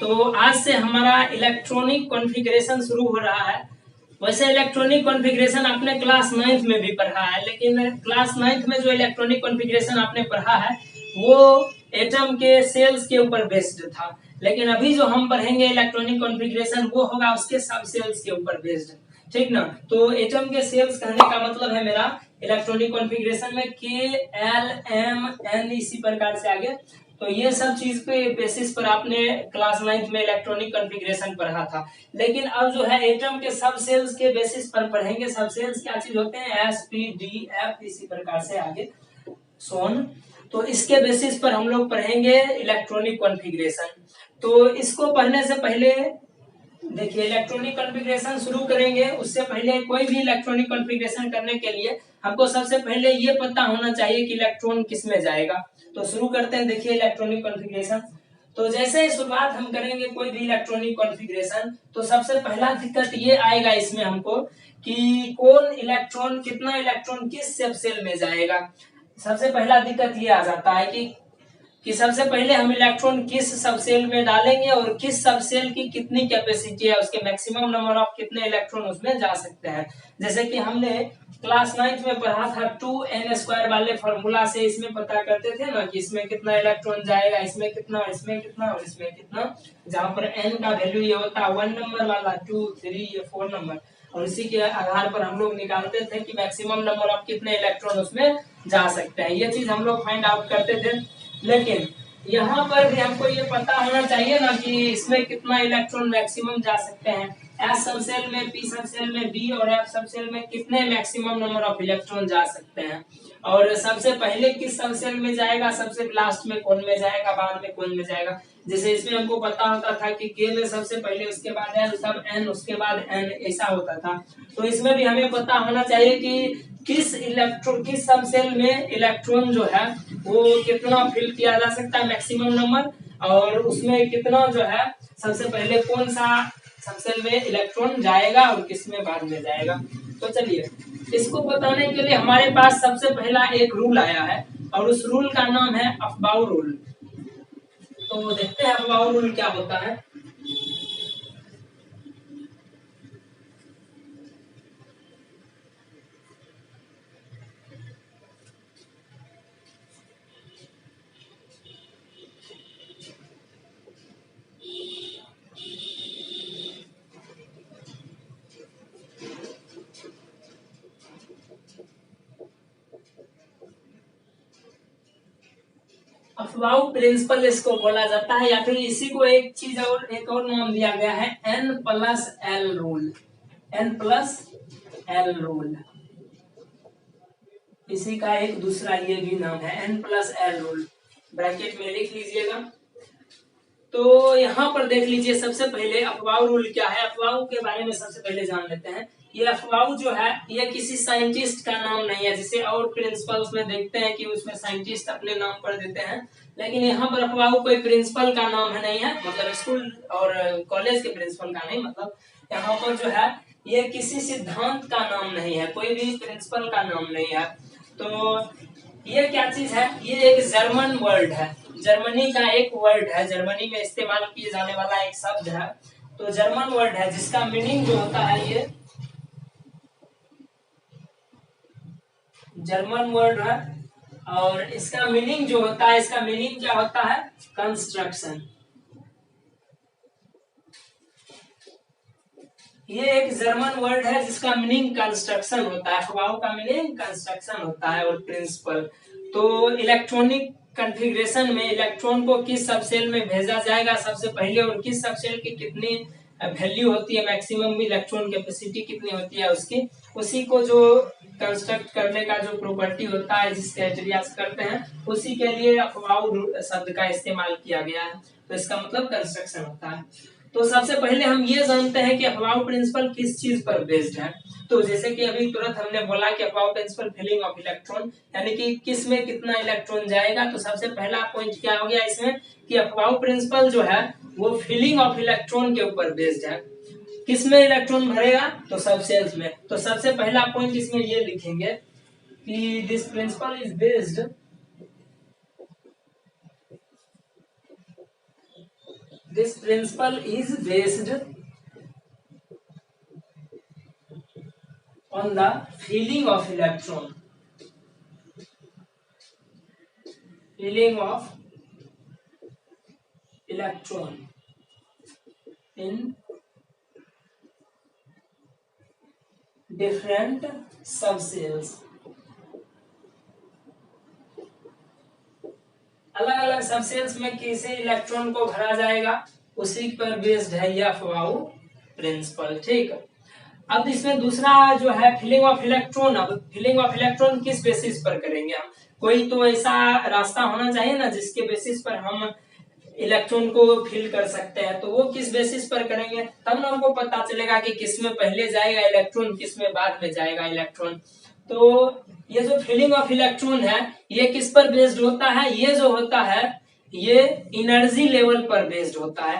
तो आज से हमारा इलेक्ट्रॉनिक कॉन्फ़िगरेशन शुरू हो रहा है। वैसे इलेक्ट्रॉनिक कॉन्फ़िगरेशन आपने क्लास 9th में भी पढ़ा है, लेकिन क्लास 9th में जो इलेक्ट्रॉनिक कॉन्फ़िगरेशन आपने पढ़ा है वो एटम के सेल्स के ऊपर बेस्ड था, लेकिन अभी जो हम पढ़ेंगे इलेक्ट्रॉनिक कॉन्फ़िगरेशन वो होगा उसके सब सेल्स के ऊपर बेस्ड, ठीक ना। तो एटम के सेल्स कहने का मतलब है मेरा इलेक्ट्रॉनिक कॉन्फ़िगरेशन में के एल एम एन इसी प्रकार से आगे। तो ये सब चीज पे बेसिस पर आपने क्लास 9th में इलेक्ट्रॉनिक कॉन्फ़िगरेशन पढ़ा था, लेकिन अब जो है एटम के सब सेल्स के बेसिस पर पढ़ेंगे। सब सेल्स क्या चीज होते हैं, एस पी डी एफ इसी प्रकार से आगे सोन। तो इसके बेसिस पर हम लोग पढ़ेंगे इलेक्ट्रॉनिक कॉन्फ़िगरेशन। तो इसको पढ़ने से पहले देखिए इलेक्ट्रॉनिक कॉन्फ़िगरेशन शुरू करेंगे, उससे पहले कोई भी इलेक्ट्रॉनिक कॉन्फ़िगरेशन करने के लिए हमको सबसे पहले ये पता होना चाहिए कि इलेक्ट्रॉन किस में जाएगा। तो शुरू करते हैं, देखिए इलेक्ट्रॉनिक कॉन्फ़िगरेशन। तो जैसे ही शुरुआत हम करेंगे कोई भी इलेक्ट्रॉनिक कॉन्फ़िगरेशन, तो सबसे पहला दिक्कत ये आएगा इसमें हमको कि कौन इलेक्ट्रॉन कितना इलेक्ट्रॉन किस सब सेल में जाएगा। सबसे पहला दिक्कत ये आ जाता है कि सबसे पहले हम इलेक्ट्रॉन किस सब सेल में डालेंगे और किस सब सेल की कितनी कैपेसिटी है, उसके मैक्सिमम नंबर ऑफ कितने इलेक्ट्रॉन उसमें जा सकते हैं। जैसे कि हमने क्लास 9th में पढ़ा था 2n² वाले फॉर्मूला से, इसमें पता करते थे ना कि इसमें कितना इलेक्ट्रॉन जाएगा, इसमें कितना, इसमें कितना और इसमें कितना। जहां पर n का वैल्यू ये होता है 1 नंबर वाला, 2 3 ये 4 नंबर, और इसी के आधार पर हम लोग निकालते थे कि मैक्सिमम नंबर ऑफ कितने इलेक्ट्रॉन उसमें जा सकते हैं। ये चीज हम लोग फाइंड आउट करते थे। लेकिन यहाँ पर भी हमको ये पता होना चाहिए ना कि इसमें कितना इलेक्ट्रॉन मैक्सिमम जा सकते हैं। एस सब सेल में, पी सब सेल में, डी और एफ सब सेल में कितने मैक्सिमम नंबर ऑफ इलेक्ट्रॉन जा सकते हैं, और सबसे पहले किस सब सेल में जाएगा, सबसे लास्ट में कौन में जाएगा, बाद में कौन में जाएगा। जैसे इसमें हमको पता होता था कि के में सबसे पहले, उसके बाद एल, तब एन, उसके बाद एन, ऐसा होता था। तो इसमें भी हमें पता होना चाहिए कि किस सब सेल में इलेक्ट्रॉन जो है वो कितना फिल किया जा सकता है मैक्सिमम नंबर, और उसमें कितना जो है सबसे पहले कौन सा सब सेल में इलेक्ट्रॉन जाएगा और किस में बाद में जाएगा। तो चलिए इसको बताने के लिए हमारे पास सबसे पहला एक रूल आया है, और उस रूल का नाम है अफबाउ रूल। तो देखते हैं अफबाउ रूल क्या होता है। अफबाउ प्रिंसिपल इसको बोला जाता है, या फिर इसी को एक चीज और एक और नाम दिया गया है N+L रूल। N+L रूल इसी का एक दूसरा ये भी नाम है N+L रूल, ब्रैकेट में लिख लीजिएगा। तो यहाँ पर देख लीजिए सबसे पहले अफबाउ रूल क्या है। अफबाउ के बारे में सबसे पहले जान लेते हैं। ये अफबाउ जो है ये किसी साइंटिस्ट का नाम नहीं है, जिसे और प्रिंसिपल्स में देखते हैं कि उसमें साइंटिस्ट अपने नाम पर देते हैं, लेकिन यहाँ पर अफबाउ कोई प्रिंसिपल का नाम है नहीं है, मतलब स्कूल और कॉलेज के प्रिंसिपल का नहीं, मतलब यहाँ पर जो है ये किसी सिद्धांत का नाम नहीं है, कोई भी प्रिंसिपल का नाम नहीं है। तो ये क्या चीज है, ये एक जर्मन वर्ड है, जर्मनी का एक वर्ड है, जर्मनी में इस्तेमाल किए जाने वाला एक शब्द है। तो जर्मन वर्ड है जिसका मीनिंग जो होता है, ये जर्मन वर्ड है, और इसका मीनिंग जो होता है, इसका मीनिंग क्या होता है, कंस्ट्रक्शन। ये एक जर्मन वर्ड है जिसका मीनिंग कंस्ट्रक्शन होता है। अफबाउ का मीनिंग कंस्ट्रक्शन होता है, और प्रिंसिपल। तो इलेक्ट्रॉनिक कॉन्फ़िगरेशन में इलेक्ट्रॉन को किस सब सेल में भेजा जाएगा सबसे पहले, और किस सब सेल की कितनी वैल्यू होती है, मैक्सिमम इलेक्ट्रॉन कैपेसिटी कितनी होती है उसकी, उसी को जो कंस्ट्रक्ट करने का जो प्रॉपर्टी होता है, जिस क्राइटेरिया से करते हैं, उसी के लिए अफबाउ शब्द का इस्तेमाल किया गया है। तो इसका मतलब कंस्ट्रक्शन होता है। तो सबसे पहले हम ये जानते हैं कि अफबाउ प्रिंसिपल किस चीज पर बेस्ड है। तो जैसे कि अभी तुरंत हमने बोला कि Aufbau principal filling of electron, यानी कि किस में कितना इलेक्ट्रॉन जाएगा। तो सबसे पहला पॉइंट क्या हो गया इसमें कि अफबाउ प्रिंसिपल जो है वो फिलिंग ऑफ इलेक्ट्रॉन के ऊपर बेस्ड है। किस में इलेक्ट्रॉन भरेगा, तो सब सेल्स में। तो सबसे पहला पॉइंट इसमें ये लिखेंगे कि this principle is based this principle is based on the feeling of electron, feeling of electron in different subcells. अलग अलग सबसेल्स में किसी इलेक्ट्रॉन को भरा जाएगा, उसी पर बेस्ड है यह अफवाऊ प्रिंसिपल। ठीक, अब इसमें दूसरा जो है फिलिंग ऑफ इलेक्ट्रॉन। अब फिलिंग ऑफ इलेक्ट्रॉन किस बेसिस पर करेंगे हम? कोई तो ऐसा रास्ता होना चाहिए ना जिसके बेसिस पर हम इलेक्ट्रॉन को फिल कर सकते हैं, तो वो किस बेसिस पर करेंगे, तब ना हमको पता चलेगा कि किस में पहले जाएगा इलेक्ट्रॉन, किस में बाद में जाएगा इलेक्ट्रॉन। तो ये जो फिलिंग ऑफ इलेक्ट्रॉन है ये किस पर बेस्ड होता है? ये जो होता है ये एनर्जी लेवल पर बेस्ड होता है।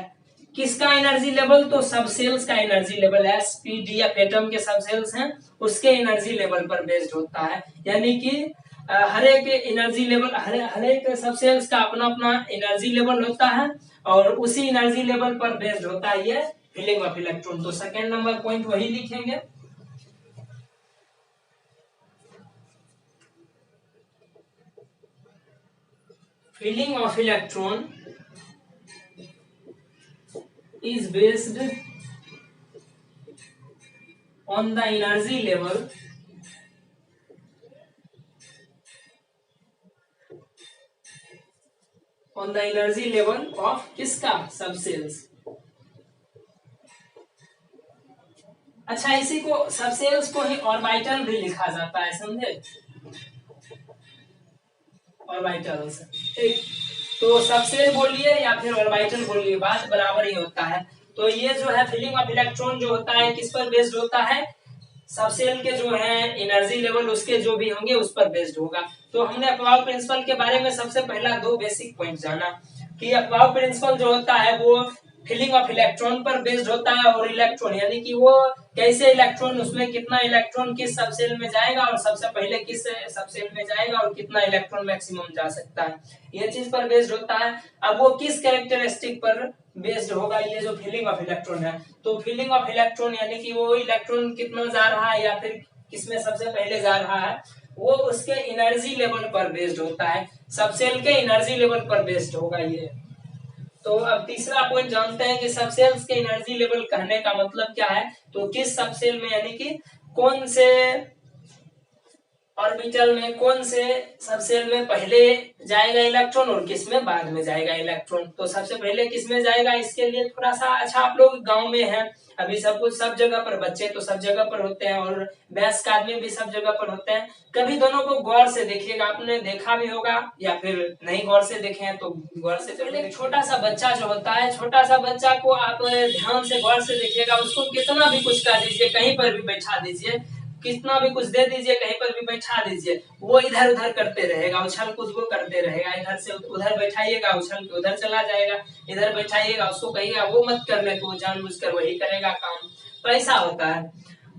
किसका एनर्जी लेवल? तो सबसेल्स का एनर्जी लेवल है, एसपीडीएफ एटम के सबसेल्स हैं उसके एनर्जी लेवल पर बेस्ड होता है। यानी कि हर एक एनर्जी लेवल, हर एक सबसेल्स का अपना अपना एनर्जी लेवल होता है और उसी एनर्जी लेवल पर बेस्ड होता है ये फिलिंग ऑफ इलेक्ट्रॉन। तो सेकेंड नंबर पॉइंट वही लिखेंगे। Filling of electron is based on the energy level of किसका? सबसेल्स। अच्छा, इसी को सबसेल्स को ही ऑर्बिटल भी लिखा जाता है, समझे? ऑर्बिटल्स। ठीक, तो सबसेल बोलिए या फिर ऑर्बिटल बोलिए, बात बराबर ही होता है। तो ये जो है फिलिंग ऑफ इलेक्ट्रॉन जो होता है किस पर बेस्ड होता है? सबसेल के जो है एनर्जी लेवल उसके जो भी होंगे उस पर बेस्ड होगा। तो हमने अफवाऊ प्रिंसिपल के बारे में सबसे पहला दो बेसिक पॉइंट जाना कि अफवाऊ प्रिंसिपल जो होता है वो फिलिंग ऑफ इलेक्ट्रॉन पर बेस्ड होता है, और इलेक्ट्रॉन यानी कि वो कैसे इलेक्ट्रॉन, उसमें कितना इलेक्ट्रॉन किस सबसेल में जाएगा और सबसे पहले किस सबसेल में जाएगा और कितना इलेक्ट्रॉन मैक्सिमम जा सकता है, ये चीज पर बेस्ड होता है। अब वो किस कैरेक्टरिस्टिक पर बेस्ड होगा? ये जो फिलिंग ऑफ इलेक्ट्रॉन है, तो फिलिंग ऑफ इलेक्ट्रॉन यानी कि वो इलेक्ट्रॉन कितना जा रहा है या फिर किसमें सबसे पहले जा रहा है, वो उसके एनर्जी लेवल पर बेस्ड होता है, सबसेल के एनर्जी लेवल पर बेस्ड होगा ये। तो अब तीसरा पॉइंट जानते हैं कि सबसेल्स के एनर्जी लेवल कहने का मतलब क्या है। तो किस सबसेल में यानी कि कौन से ऑर्बिटल में, कौन से सबसेल में पहले जाएगा इलेक्ट्रॉन और किस में बाद में जाएगा इलेक्ट्रॉन। तो सबसे पहले किस में जाएगा, इसके लिए थोड़ा सा, अच्छा आप लोग गांव में हैं, अभी सब कुछ सब जगह पर, बच्चे तो सब जगह पर होते हैं और वयस्क आदमी भी सब जगह पर होते हैं। कभी दोनों को गौर से देखिएगा, आपने देखा भी होगा या फिर नहीं गौर से देखे हैं तो गौर से। पहले छोटा सा बच्चा जो होता है, छोटा सा बच्चा को आप ध्यान से गौर से देखिएगा, उसको कितना भी कुछ कर दीजिए, कहीं पर भी बैठा दीजिए, कितना भी कुछ दे दीजिए, कहीं पर भी बैठा दीजिए, वो इधर उधर करते रहेगा, उछल कूद वो करते रहेगा। इधर से उधर बैठाइएगा, उछल के उधर चला जाएगा, इधर बैठाइएगा, उसको कहिएगा वो मत करने, तो जानबूझकर वही करेगा काम। तो ऐसा होता है।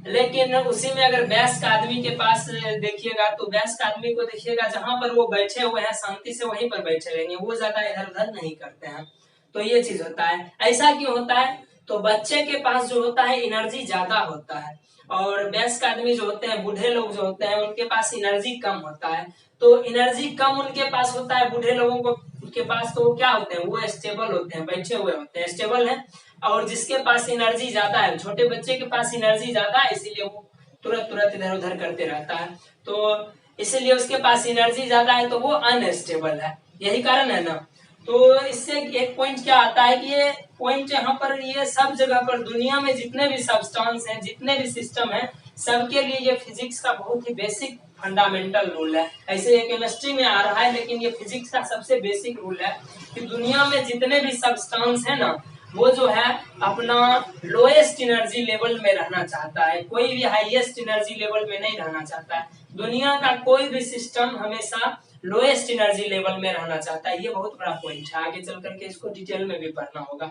लेकिन उसी में अगर वयस्क आदमी के पास देखिएगा, तो वयस्क आदमी को देखिएगा जहां पर वो बैठे हुए हैं शांति से वहीं पर बैठे रहेंगे, वो ज्यादा इधर उधर नहीं करते हैं। तो ये चीज होता है। ऐसा क्यों होता है? तो बच्चे के पास जो होता है एनर्जी ज्यादा होता है, और वयस्क आदमी जो होते हैं, बूढ़े लोग जो होते हैं, उनके पास एनर्जी कम होता है। तो एनर्जी कम उनके पास होता है, बूढ़े लोगों को के पास, तो वो क्या होते हैं, वो स्टेबल होते हैं, बैठे हुए होते हैं, स्टेबल है। और जिसके पास एनर्जी ज्यादा है, छोटे बच्चे के पास एनर्जी ज्यादा है, इसीलिए वो तुरंत तुरंत इधर उधर करते रहता है। तो इसीलिए उसके पास एनर्जी ज्यादा है, तो वो अनस्टेबल है, यही कारण है ना। तो इससे एक पॉइंट क्या आता है कि ये पॉइंट यहाँ पर, ये सब जगह पर दुनिया में जितने भी सब्सटेंस हैं, जितने भी सिस्टम है, सबके लिए ये फिजिक्स का बहुत ही बेसिक फंडामेंटल रूल है। ऐसे ये केमिस्ट्री में आ रहा है, लेकिन ये फिजिक्स का सबसे बेसिक रूल है कि दुनिया में जितने भी सब्सटेंस है ना, वो जो है अपना लोएस्ट एनर्जी लेवल में रहना चाहता है, कोई भी हाईएस्ट एनर्जी लेवल में नहीं रहना चाहता है। दुनिया का कोई भी सिस्टम हमेशा लोएस्ट एनर्जी लेवल में रहना चाहता है। ये बहुत बड़ा पॉइंट है, आगे चल करके इसको डिटेल में भी पढ़ना होगा।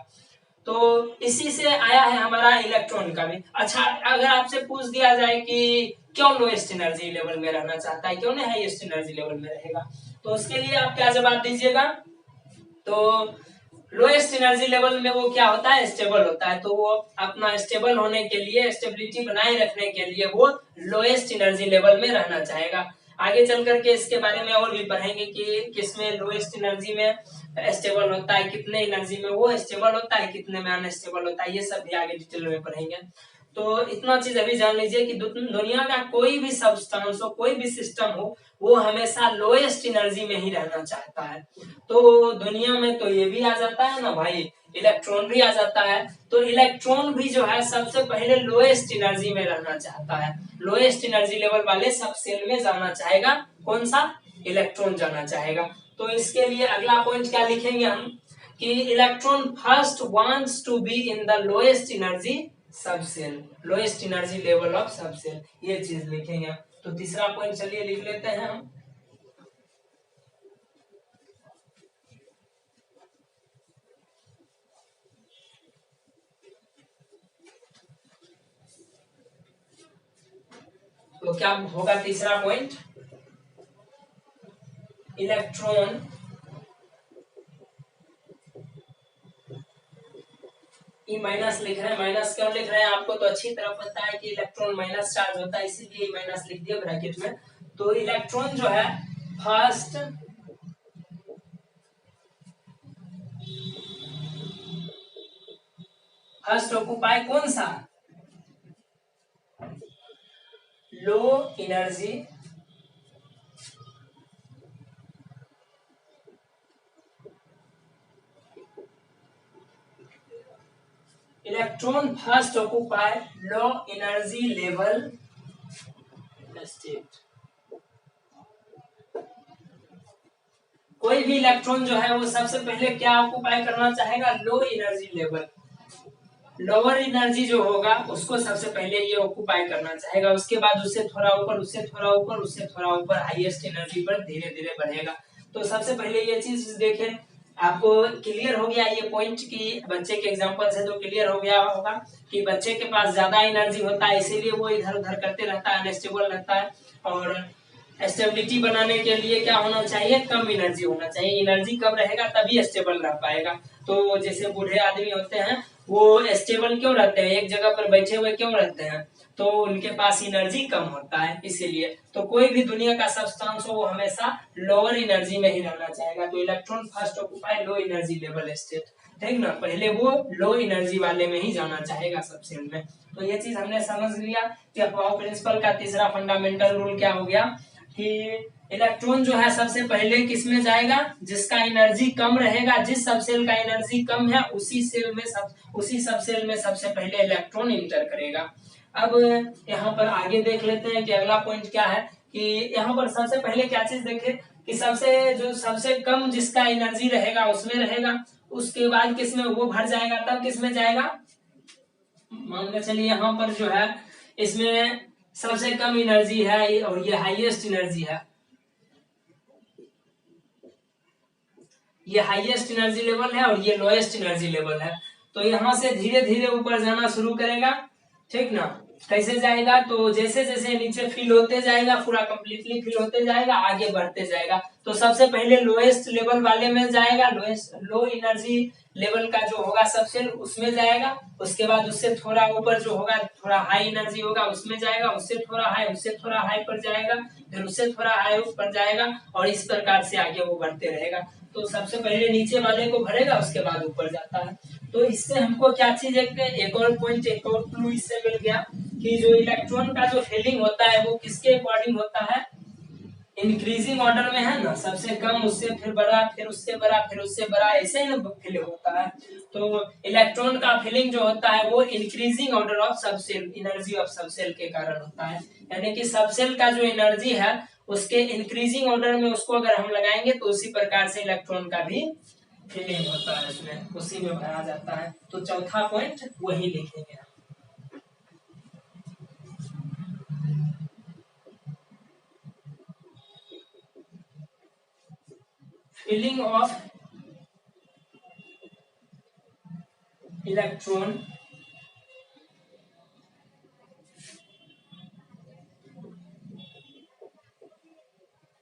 तो इसी से आया है हमारा इलेक्ट्रॉन का भी। अच्छा, अगर आपसे पूछ दिया जाए कि क्यों लोएस्ट एनर्जी लेवल में रहना चाहता है, क्यों नहीं हाईएस्ट एनर्जी लेवल में रहेगा, तो उसके लिए आप क्या जवाब दीजिएगा? तो लोएस्ट एनर्जी लेवल में वो क्या होता है, स्टेबल होता है। तो वो अपना स्टेबल होने के लिए, स्टेबिलिटी बनाए रखने के लिए वो लोएस्ट एनर्जी लेवल में रहना चाहेगा। आगे चल करके इसके बारे में और भी पढ़ेंगे कि किसमें लोएस्ट एनर्जी में स्टेबल होता है, कितने एनर्जी में वो स्टेबल होता है, कितने में अनस्टेबल होता है, ये सब भी आगे डिटेल में पढ़ेंगे। तो इतना चीज अभी जान लीजिए कि दुनिया का कोई भी सब्सटेंस हो, कोई भी सिस्टम हो, वो हमेशा लोएस्ट एनर्जी में ही रहना चाहता है। तो दुनिया में तो ये भी आ जाता है ना भाई, इलेक्ट्रॉन भी आ जाता है। तो इलेक्ट्रॉन भी जो है सबसे पहले लोएस्ट एनर्जी में रहना चाहता है, लोएस्ट एनर्जी लेवल वाले सब सेल में जाना चाहेगा। कौन सा, इलेक्ट्रॉन जाना चाहेगा। तो इसके लिए अगला पॉइंट क्या लिखेंगे हम कि electron first wants to be in the lowest energy sub shell, lowest energy level of sub shell, ये चीज लिखेंगे। तो तीसरा पॉइंट चलिए लिख लेते हैं हम। तो क्या होगा तीसरा पॉइंट, इलेक्ट्रॉन ई माइनस लिख रहे हैं। माइनस क्यों लिख रहे हैं, आपको तो अच्छी तरह पता है कि इलेक्ट्रॉन माइनस चार्ज होता है, इसीलिए ई माइनस लिख दिया ब्रैकेट में। तो इलेक्ट्रॉन जो है फर्स्ट फर्स्ट ऑक्यूपाई कौन सा, low energy electron first occupy low energy level state. कोई भी इलेक्ट्रॉन जो है वो सबसे पहले क्या ऑक्यूपाई करना चाहेगा, low energy level. Lower energy जो होगा उसको सबसे पहले ये ऑक्यूपाई करना चाहेगा, उसके बाद उससे थोड़ा ऊपर, उससे थोड़ा ऊपर, उससे थोड़ा ऊपर, हाईएस्ट एनर्जी पर धीरे धीरे बढ़ेगा। तो सबसे पहले ये चीज देखें, आपको क्लियर हो गया ये पॉइंट कि बच्चे के एग्जांपल से तो क्लियर हो गया होगा कि बच्चे के पास ज्यादा एनर्जी होता है, इसीलिए वो इधर उधर करते रहता है, अनस्टेबल रहता है। और स्टेबिलिटी बनाने के लिए क्या होना चाहिए, कम एनर्जी होना चाहिए। एनर्जी कम रहेगा तभी स्टेबल रह पाएगा। तो जैसे बूढ़े आदमी होते हैं वो स्टेबल क्यों रहते हैं, एक जगह पर बैठे हुए क्यों रहते हैं, तो उनके पास एनर्जी कम होता है इसीलिए। तो कोई भी दुनिया का सब्सटेंस हो वो हमेशा लोअर एनर्जी में ही रहना चाहेगा। तो electron first occupy low energy level state, ठीक ना, पहले वो लो एनर्जी वाले में ही जाना चाहेगा सब सेल में। तो ये चीज हमने समझ लिया कि अफवाह प्रिंसिपल का तीसरा फंडामेंटल रूल क्या हो गया कि इलेक्ट्रॉन जो है सबसे पहले किस में जाएगा, जिसका एनर्जी कम रहेगा, जिस सब सेल का एनर्जी कम है उसी सब सेल में सबसे पहले इलेक्ट्रॉन इंटर करेगा। अब यहाँ पर आगे देख लेते हैं कि अगला पॉइंट क्या है कि यहाँ पर सबसे पहले क्या चीज देखे कि सबसे कम जिसका एनर्जी रहेगा उसमें रहेगा, उसके बाद किसमें वो भर जाएगा, तब किसमें जाएगा, मान के चलिए यहाँ पर जो है इसमें सबसे कम एनर्जी है और ये हाईएस्ट एनर्जी है, ये हाईएस्ट एनर्जी लेवल है और ये लोएस्ट एनर्जी लेवल है। तो यहाँ से धीरे धीरे ऊपर जाना शुरू करेगा, ठीक ना। कैसे जाएगा, तो जैसे जैसे नीचे फिल होते जाएगा, पूरा कंप्लीटली फिल होते जाएगा, आगे बढ़ते जाएगा। तो सबसे पहले लोएस्ट लेवल वाले में जाएगा, लो एनर्जी लेवल का जो होगा सबसे उसमें जाएगा। उसके बाद उससे थोड़ा ऊपर जो होगा, थोड़ा हाई एनर्जी होगा उसमें जाएगा, उससे थोड़ा हाई, उससे थोड़ा हाई पर जाएगा, फिर उससे थोड़ा हाई ऊपर जाएगा और इस प्रकार से आगे वो बढ़ते रहेगा। तो सबसे पहले नीचे वाले को भरेगा, उसके बाद ऊपर जाता है। तो इससे हमको क्या चीज, एक और पॉइंट, एक और क्लू इससे मिल गया कि जो इलेक्ट्रॉन का जो फिलिंग होता है वो किसके अकॉर्डिंग होता है, इंक्रीजिंग ऑर्डर में है ना, सबसे कम उससे फिर बड़ा, फिर उससे बड़ा, फिर उससे बड़ा, ऐसे ही फिलिंग होता है। तो इलेक्ट्रॉन का फिलिंग जो होता है वो increasing order of subshell, energy of subshell के कारण होता है। यानी कि सबसेल का जो एनर्जी है उसके इंक्रीजिंग ऑर्डर में उसको अगर हम लगाएंगे तो उसी प्रकार से इलेक्ट्रॉन का भी फिलिंग होता है, उसमें उसी में भरा जाता है। तो चौथा पॉइंट वही लिखेंगे, filling of electron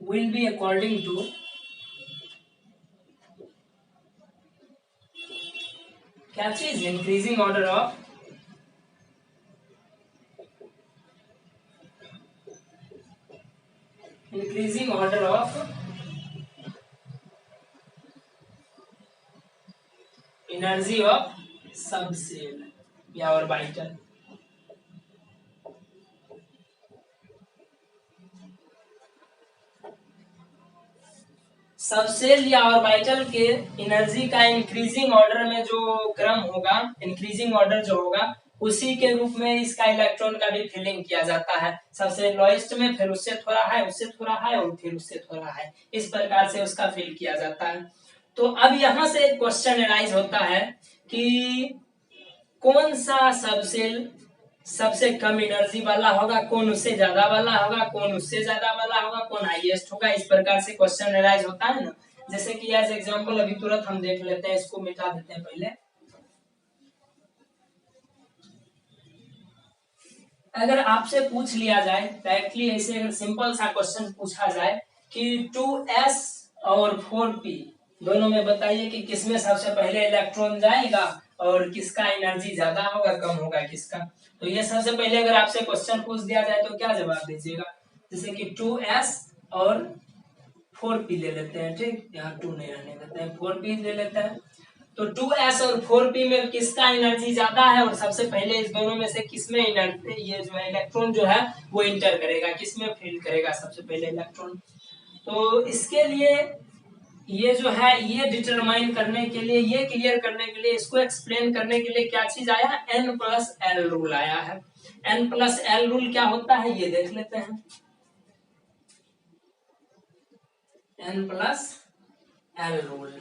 will be according to क्या चीज, increasing order of energy of subshell या ऑर्बिटल। सबसेल या ऑर्बिटल के एनर्जी का इंक्रीजिंग ऑर्डर में जो क्रम होगा, इंक्रीजिंग ऑर्डर जो होगा, उसी के रूप में इसका इलेक्ट्रॉन का भी फिलिंग किया जाता है। सबसे लोएस्ट में, फिर उससे थोड़ा हाई, उससे थोड़ा हाई और फिर उससे थोड़ा हाई, इस प्रकार से उसका फिल किया जाता है। तो अब यहां से एक क्वेश्चन अराइज होता है कि कौन सा सबसेल सबसे कम एनर्जी वाला होगा, कौन उससे ज्यादा वाला होगा, कौन उससे ज्यादा वाला होगा, कौन हाईएस्ट होगा, इस प्रकार से क्वेश्चन अराइज होता है ना। जैसे कि एज एग्जांपल अभी तुरंत हम देख लेते हैं, इसको मिटा देते हैं पहले। अगर आपसे पूछ लिया जाए डायरेक्टली, ऐसे अगर सिंपल सा क्वेश्चन पूछा जाए कि 2s और 4p दोनों में बताइए कि किसमें सबसे पहले इलेक्ट्रॉन जाएगा और किसका एनर्जी ज्यादा होगा, कम होगा किसका, तो ये सबसे पहले अगर आपसे क्वेश्चन पूछ दिया जाए तो क्या जवाब दीजिएगा। जैसे कि 2s और 4p ले लेते हैं, ठीक, यहाँ 2 नहीं रहने देते हैं, 4p ले लेते हैं। तो 2s और 4p में किसका एनर्जी ज्यादा है और सबसे पहले इस दोनों में से किसमें एनर्जी, ये जो है इलेक्ट्रॉन जो है वो इंटर करेगा, किसमें फिल करेगा सबसे पहले इलेक्ट्रॉन। तो इसके लिए ये जो है, ये डिटरमाइन करने के लिए, ये क्लियर करने के लिए, इसको एक्सप्लेन करने के लिए क्या चीज आया है, n+l रूल आया है। n+l रूल क्या होता है ये देख लेते हैं। n+l रूल,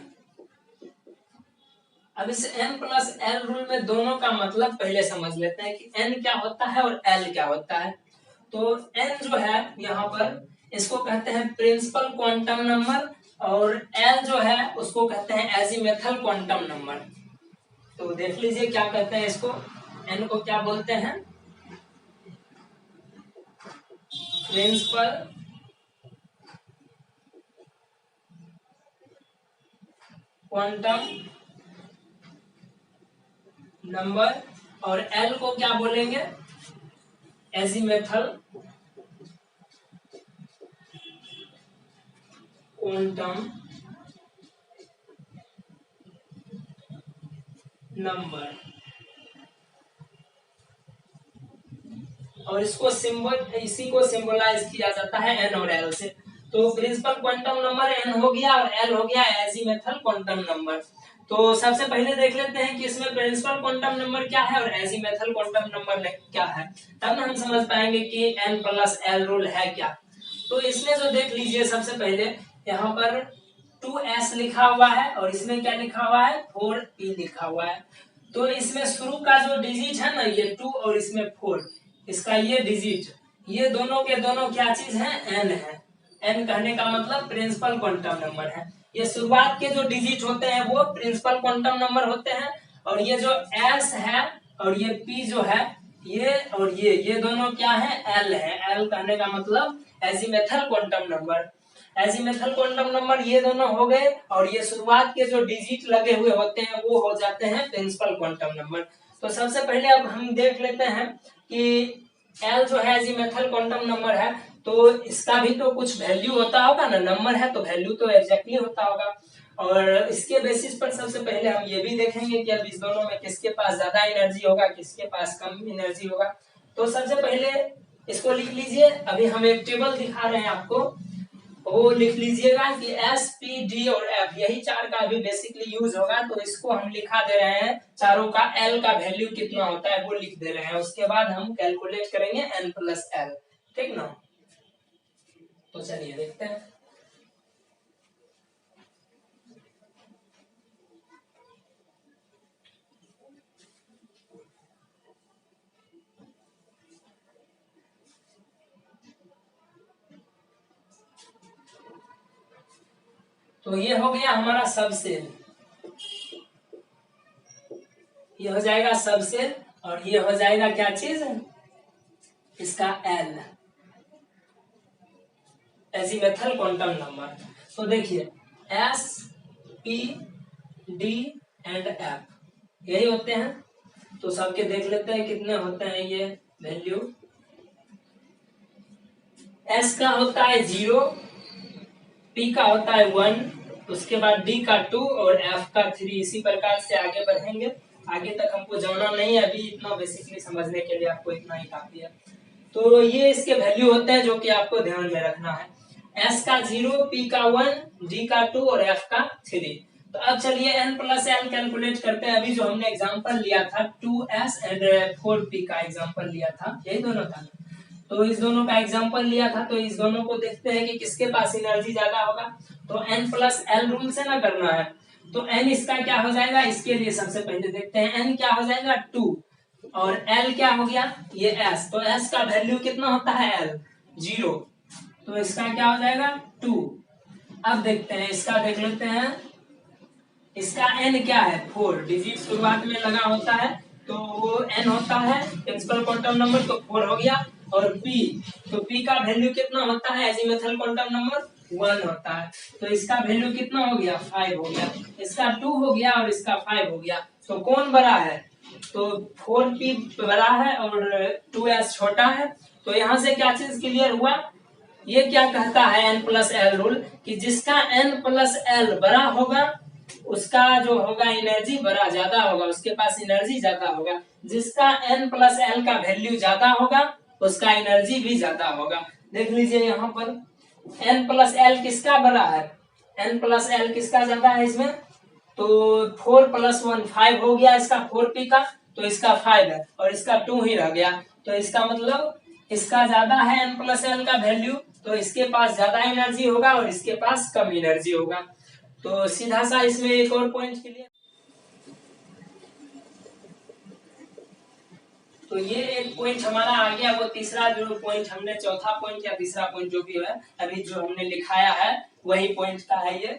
अब इस n+l रूल में दोनों का मतलब पहले समझ लेते हैं कि n क्या होता है और l क्या होता है। तो n जो है यहाँ पर, इसको कहते हैं प्रिंसिपल क्वांटम नंबर, और l जो है उसको कहते हैं एजीमेथल क्वांटम नंबर। तो देख लीजिए क्या कहते हैं इसको, n को क्या बोलते हैं, प्रिंसिपल क्वांटम नंबर, और l को क्या बोलेंगे, एजीमेथल क्वांटम नंबर। और इसको सिंबल, इसी को सिंबलाइज किया जाता है n और l से। तो प्रिंसिपल क्वांटम नंबर n हो गया और l हो गया एजीमेथल क्वांटम नंबर। तो सबसे पहले देख लेते हैं कि इसमें प्रिंसिपल क्वांटम नंबर क्या है और एजीमेथल क्वांटम नंबर क्या है, तब ना हम समझ पाएंगे कि n+l रूल है क्या। तो इसमें जो देख लीजिए, सबसे पहले यहाँ पर 2s लिखा हुआ है और इसमें क्या लिखा हुआ है, 4p लिखा हुआ है। तो इसमें शुरू का जो डिजिट है ना, ये 2 और इसमें 4, इसका ये डिजिट, ये दोनों के दोनों क्या चीज है, n है। n कहने का मतलब प्रिंसिपल क्वांटम नंबर है। ये शुरुआत के जो डिजिट होते हैं वो प्रिंसिपल क्वांटम नंबर होते हैं, और ये जो s है और ये p जो है, ये और ये दोनों क्या है, l है। l कहने का मतलब एजीमेथल क्वांटम नंबर। एजीमेथल क्वांटम नंबर ये दोनों हो गए, और ये शुरुआत के जो डिजिट लगे हुए होते हैं वो हो जाते हैं प्रिंसिपल क्वांटम नंबर। तो सबसे पहले अब हम देख लेते हैं कि L जो है एजीमेथल क्वांटम नंबर है, तो इसका भी तो कुछ वैल्यू होता होगा ना, नंबर है तो वैल्यू तो एग्जैक्टली होता होगा। और इसके बेसिस पर सबसे पहले हम ये भी देखेंगे कि अब इस दोनों में किसके पास ज्यादा एनर्जी होगा, किसके पास कम एनर्जी होगा। तो सबसे पहले इसको लिख लीजिए, अभी हम एक टेबल दिखा रहे हैं आपको, वो लिख लीजिएगा कि एस, पी, डी और एफ, यही चार का अभी बेसिकली यूज होगा। तो इसको हम लिखा दे रहे हैं, चारों का एल का वैल्यू कितना होता है वो लिख दे रहे हैं, उसके बाद हम कैलकुलेट करेंगे n+l, ठीक ना। तो चलिए देखते हैं। तो ये हो गया हमारा सबसेल, ये हो जाएगा सबसेल, और ये हो जाएगा क्या चीज, इसका एल, एजीमेथल क्वांटम नंबर। तो देखिए S, P, D and F, यही होते हैं। तो सबके देख लेते हैं कितने होते हैं ये वैल्यू। एस का होता है 0, पी का होता है 1, उसके बाद डी का 2 और एफ का 3। इसी प्रकार से आगे बढ़ेंगे। आगे तक हमको जाना नहीं है, अभी इतना बेसिकली समझने के लिए आपको इतना ही काफी है। तो ये इसके वैल्यू होते हैं जो कि आपको ध्यान में रखना है। एस का 0, पी का 1, डी का 2 और एफ का 3। तो अब चलिए n प्लस एल कैलकुलेट करते हैं। अभी जो हमने एग्जांपल लिया था 2s एंड 4p का एग्जांपल लिया था, यही दोनों था। तो इस दोनों का एग्जांपल लिया था, तो इस दोनों को देखते हैं कि किसके पास एनर्जी ज्यादा होगा। तो n प्लस एल रूल से ना करना है। तो n इसका क्या हो जाएगा, इसके लिए सबसे पहले देखते हैं n क्या हो जाएगा 2 और l क्या हो गया ये s। तो s का वैल्यू कितना होता है l 0, तो इसका क्या हो जाएगा 2। अब देखते हैं इसका, देख लेते हैं इसका n क्या है 4 डिजिट शुरुआत में लगा होता है, तो वो n होता है प्रिंसिपल क्वांटम नंबर, तो 4 हो गया। और p, तो p का वैल्यू कितना होता है एजीमुथल क्वांटम नंबर 1 होता है, तो इसका वैल्यू कितना हो गया 5 हो गया। इसका 2 हो गया और इसका 5 हो गया। तो कौन बड़ा है, तो 4p बड़ा है और 2s छोटा है। तो यहाँ से क्या चीज क्लियर हुआ, ये क्या कहता है n प्लस एल रूल, कि जिसका n प्लस एल बड़ा होगा उसका जो होगा एनर्जी बड़ा ज्यादा होगा, उसके पास एनर्जी ज्यादा होगा। जिसका n प्लस एल का वैल्यू ज्यादा होगा उसका एनर्जी भी ज्यादा होगा। देख लीजिए यहाँ पर n प्लस एल किसका बड़ा है, n प्लस एल किसका ज्यादा है इसमें, तो 4 प्लस 1 5 हो गया इसका 4p का, तो इसका 5 है और इसका 2 ही रह गया। तो इसका मतलब इसका ज्यादा है n प्लस एल का वैल्यू, तो इसके पास ज्यादा एनर्जी होगा और इसके पास कम एनर्जी होगा। तो सीधा सा इसमें एक और पॉइंट के लिए, तो ये एक पॉइंट हमारा आ गया। वो तीसरा जो पॉइंट हमने, चौथा पॉइंट या तीसरा पॉइंट जो भी है अभी जो हमने लिखाया है वही पॉइंट का है ये।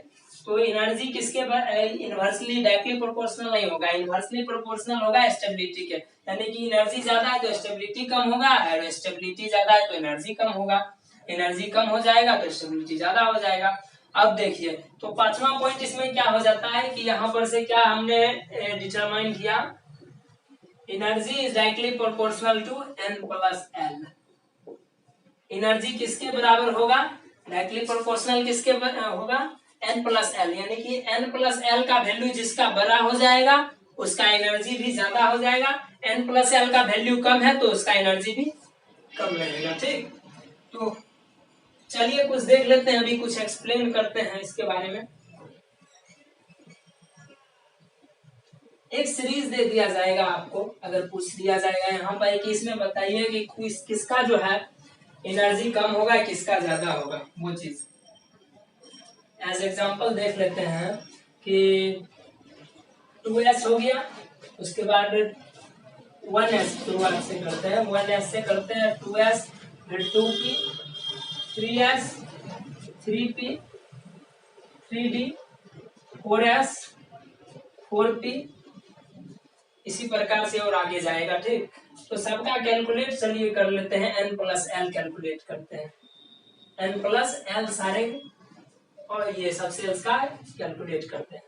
तो एनर्जी किसके इनवर्सली डायरेक्टली प्रोपोर्शनल नहीं होगा, इनवर्सली प्रोपोर्शनल होगा स्टेबिलिटी के। यानी कि एनर्जी ज्यादा है तो स्टेबिलिटी कम होगा, और स्टेबिलिटी ज्यादा है तो एनर्जी कम होगा। एनर्जी कम हो जाएगा तो स्टेबिलिटी ज्यादा हो जाएगा। अब देखिए, तो पांचवा पॉइंट इसमें क्या हो जाता है कि यहाँ पर से क्या हमने डिटरमाइन किया, energy is directly proportional to n plus L. Energy किसके बराबर होगा, डायरेक्टली प्रोपोर्शनल किसके होगा n प्लस एल, यानी कि n प्लस एल का वैल्यू जिसका बड़ा हो जाएगा उसका एनर्जी भी ज्यादा हो जाएगा। n प्लस एल का वैल्यू कम है तो उसका एनर्जी भी कम रहेगा। ठीक, तो चलिए कुछ देख लेते हैं, अभी कुछ एक्सप्लेन करते हैं इसके बारे में। एक सीरीज दे दिया जाएगा आपको, अगर पूछ दिया जाएगा यहाँ पर कि इसमें बताइए कि किसका जो है एनर्जी कम होगा किसका ज्यादा होगा, वो चीज एज एग्जांपल देख लेते हैं कि 2s हो गया, उसके बाद 1s शुरुआत से करते हैं, 1s से करते हैं 2s, फिर 2p, 3s, 3p, 3d, 4s, 4p, इसी प्रकार से और आगे जाएगा। ठीक, तो सबका कैलकुलेट चलिए कर लेते हैं, n प्लस एल कैलकुलेट करते हैं, n प्लस एल सारे और ये सब सेल्स का कैलकुलेट करते हैं।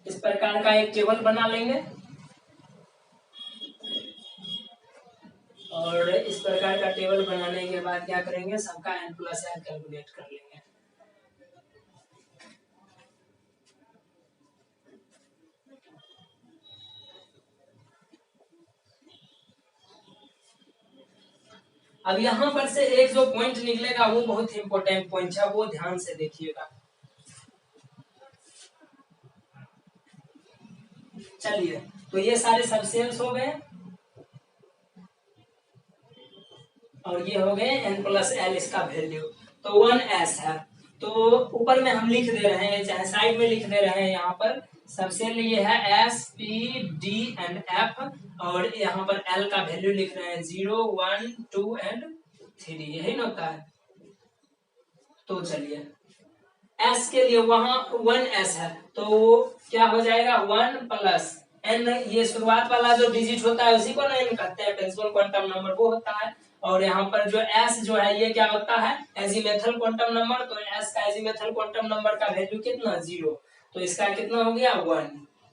इस प्रकार का एक टेबल बना लेंगे और इस प्रकार का टेबल बनाने के बाद क्या करेंगे, सबका n प्लस एल कैलकुलेट कर लेंगे। अब यहाँ पर से एक जो पॉइंट निकलेगा वो बहुत इंपॉर्टेंट पॉइंट है, वो ध्यान से देखिएगा। चलिए, तो ये सारे सब सेल्स हो गए और ये हो गए n प्लस एल इसका वैल्यू, तो 1s है। तो ऊपर में हम लिख दे रहे हैं, चाहे साइड में लिख दे रहे हैं, यहाँ पर सबसे लिए है s p d and f, और यहाँ पर l का वैल्यू लिख रहे हैं 0 1 2 एंड 3, यही ना होता है। तो चलिए s के लिए वहां 1s है, तो क्या हो जाएगा 1 प्लस n, ये शुरुआत वाला जो डिजिट होता है उसी को ना n कहते हैं, प्रिंसिपल क्वांटम नंबर वो होता है। और यहाँ पर जो s जो है ये क्या होता है एजीमुथल क्वांटम नंबर, तो s का एजीमुथल क्वांटम नंबर का वैल्यू कितना 0, तो इसका कितना हो गया 1।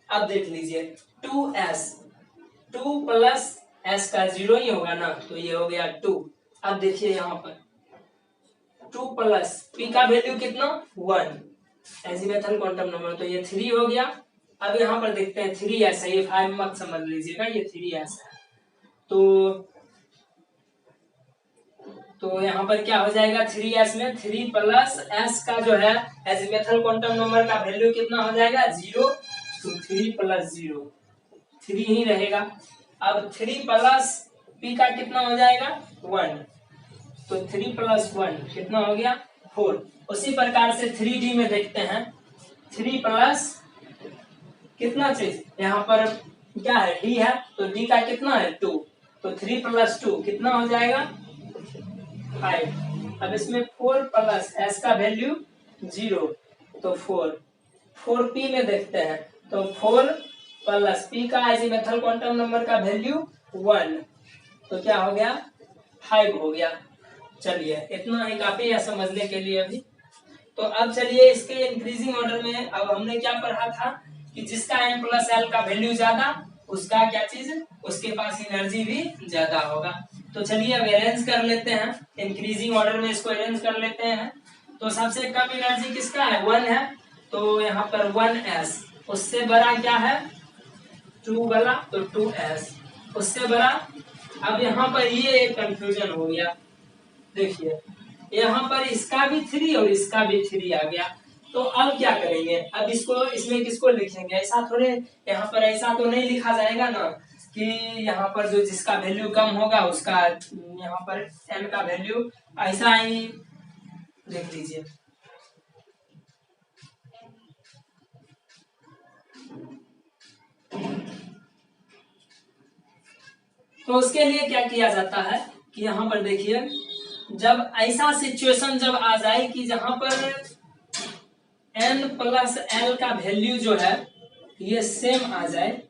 अब देख लीजिए 2s, 2 प्लस s का 0 ही होगा ना, तो ये हो गया 2। अब देखिए यहाँ पर 2 प्लस p का वैल्यू कितना 1, एजीमुथल क्वांटम नंबर, तो ये 3 हो गया। अब यहाँ पर देखते हैं 3s है, ये 5 मत समझ लीजिएगा, ये 3s है। तो यहाँ पर क्या हो जाएगा 3s में 3 प्लस s का जो है एजीमुथल क्वांटम नंबर का वैल्यू कितना हो जाएगा 0, तो 3 प्लस 0 3 ही रहेगा। अब 3 प्लस p का कितना हो जाएगा 1, तो 3 प्लस 1 कितना हो गया 4। उसी प्रकार से 3d में देखते हैं 3 प्लस कितना चीज यहाँ पर क्या है d है, तो d का कितना है 2, तो 3 प्लस 2 कितना हो जाएगा 5। अब इसमें 4 प्लस s का वैल्यू 0, तो 4p में देखते हैं, तो 4 प्लस p का एजीमुथल क्वांटम नंबर का वैल्यू 1, तो क्या हो गया 5 हो गया। चलिए इतना ही काफी है समझने के लिए अभी। तो अब चलिए इसके इंक्रीजिंग ऑर्डर में अब हमने क्या पढ़ा था कि जिसका n प्लस एल का वैल्यू ज्यादा उसका क्या चीज उसके पास एनर्जी भी ज्यादा होगा। तो चलिए अब अरेंज कर लेते हैं, इंक्रीजिंग ऑर्डर में इसको अरेंज कर लेते हैं। तो सबसे कम एनर्जी किसका है 1 है, तो यहाँ पर 1s, उससे बड़ा क्या है 2 वाला, तो 2s, उससे बड़ा। अब यहाँ पर ये एक कंफ्यूजन हो गया, देखिए यहाँ पर इसका भी 3 और इसका भी 3 आ गया, तो अब क्या करेंगे, अब इसको इसमें किसको लिखेंगे, ऐसा थोड़े यहाँ पर ऐसा तो नहीं लिखा जाएगा ना कि यहाँ पर जो जिसका वैल्यू कम होगा उसका यहाँ पर n का वैल्यू ऐसा ही लिख लीजिए। तो उसके लिए क्या किया जाता है कि यहाँ पर देखिए जब ऐसा सिचुएशन जब आ जाए कि जहां पर n प्लस एल का वैल्यू जो है ये सेम आ जाए,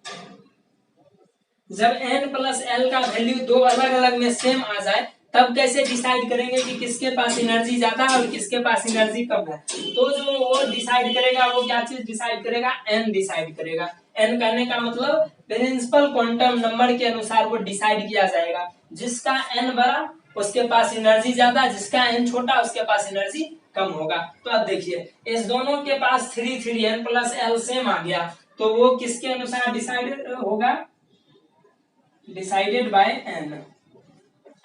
जब n प्लस एल का वैल्यू दो अलग अलग में सेम आ जाए तब कैसे डिसाइड करेंगे कि किसके पास एनर्जी ज्यादा है और किसके पास एनर्जी कम है। तो जो वो डिसाइड करेगा वो क्या चीज डिसाइड करेगा n डिसाइड करेगा। n करने का मतलब प्रिंसिपल क्वांटम नंबर के अनुसार वो डिसाइड किया जाएगा, जिसका n बड़ा उसके पास एनर्जी ज्यादा, जिसका n छोटा उसके पास एनर्जी कम होगा। तो अब देखिए इस दोनों के पास 3 n प्लस एल सेम आ गया, तो वो किसके अनुसार डिसाइड होगा, डिसाइडेड बाय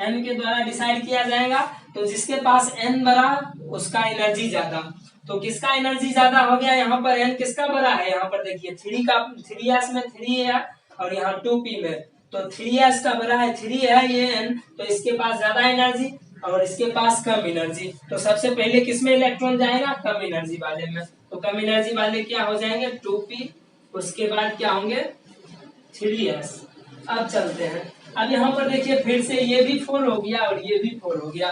n के द्वारा डिसाइड किया जाएगा। तो जिसके पास n बड़ा उसका एनर्जी ज्यादा, तो किसका एनर्जी ज्यादा हो गया, यहाँ पर n किसका बड़ा है, यहाँ पर देखिए 3s में 3 है और यहाँ 2p में, तो 3s का बड़ा है 3 है ये n, तो इसके पास ज्यादा एनर्जी और इसके पास कम एनर्जी। तो सबसे पहले किसमें इलेक्ट्रॉन जाएगा, कम एनर्जी वाले में, तो कम एनर्जी वाले क्या हो जाएंगे 2p, उसके बाद क्या होंगे 3s। अब चलते हैं, अब यहाँ पर देखिए फिर से ये भी 4 हो गया और ये भी 4 हो गया।